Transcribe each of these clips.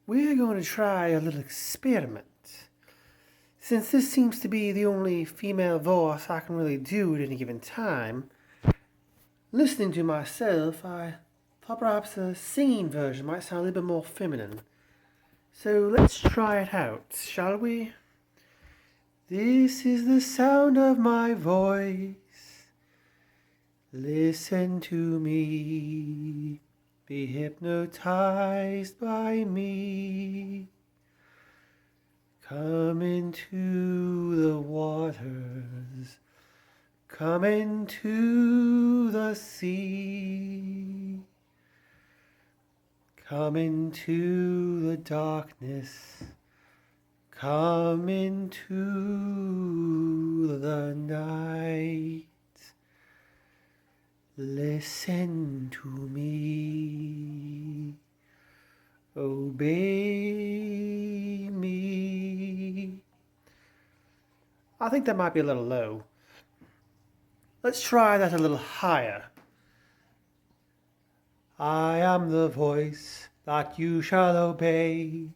we're going to try a little experiment. Since this seems to be the only female voice I can really do at any given time, listening to myself, I thought perhaps a singing version might sound a little bit more feminine. So let's try it out, shall we? This is the sound of my voice. Listen to me. Be hypnotized by me. Come into the waters. Come into the sea. Come into the darkness. Come into the night. Listen to me. Obey me. I think that might be a little low. Let's try that a little higher. I am the voice that you shall obey.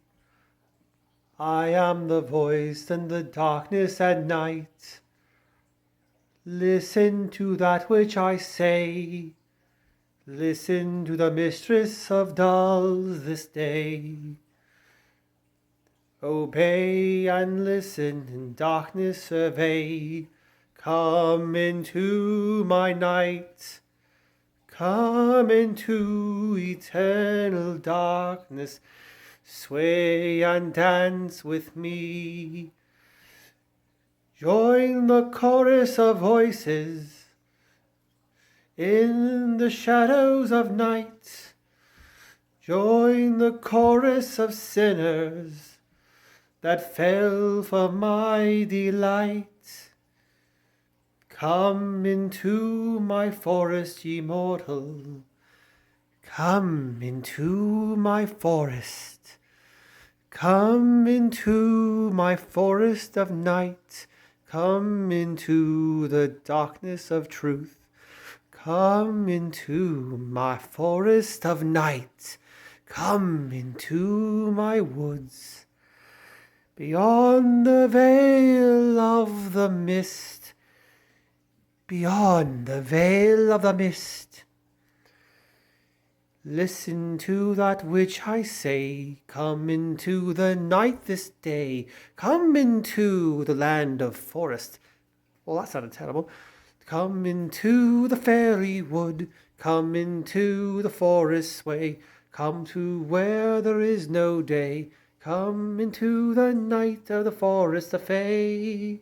I am the voice in the darkness at night. Listen to that which I say. Listen to the Mistress of Dolls this day. Obey and listen, in darkness survey. Come into my night. Come into eternal darkness. Sway and dance with me. Join the chorus of voices in the shadows of night. Join the chorus of sinners that fell for my delight. Come into my forest, ye mortal. Come into my forest. Come into my forest of night. Come into the darkness of truth. Come into my forest of night. Come into my woods. Beyond the veil of the mist. Beyond the veil of the mist. Listen to that which I say. Come into the night this day. Come into the land of forest. Well, that sounded terrible. Come into the fairy wood. Come into the forest way. Come to where there is no day. Come into the night of the forest of fay.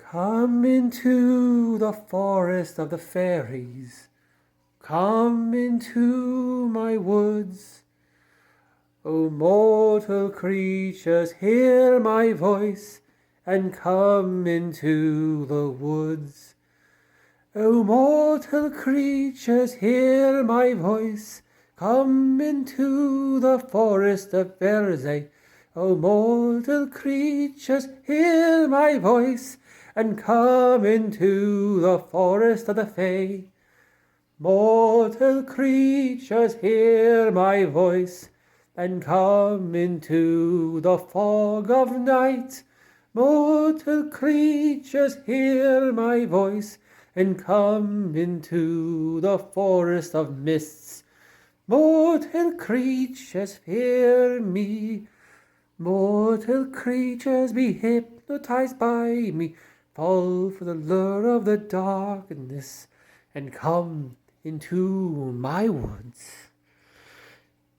Come into the forest of the fairies. Come into my woods. O mortal creatures, hear my voice and come into the woods. O mortal creatures, hear my voice. Come into the forest of Verzay. O mortal creatures, hear my voice. And come into the forest of the Fae. Mortal creatures, hear my voice, and come into the fog of night. Mortal creatures, hear my voice, and come into the forest of mists. Mortal creatures, hear me. Mortal creatures, be hypnotized by me. Fall for the lure of the darkness and come into my woods.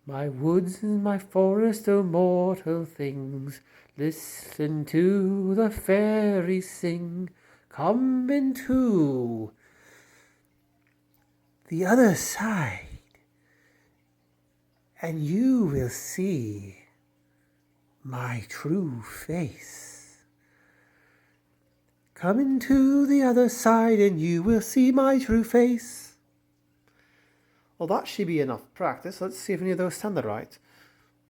My woods and my forest, O mortal things, listen to the fairies sing. Come into the other side, and you will see my true face. Come into the other side and you will see my true face. Well, that should be enough practice. Let's see if any of those sounded right.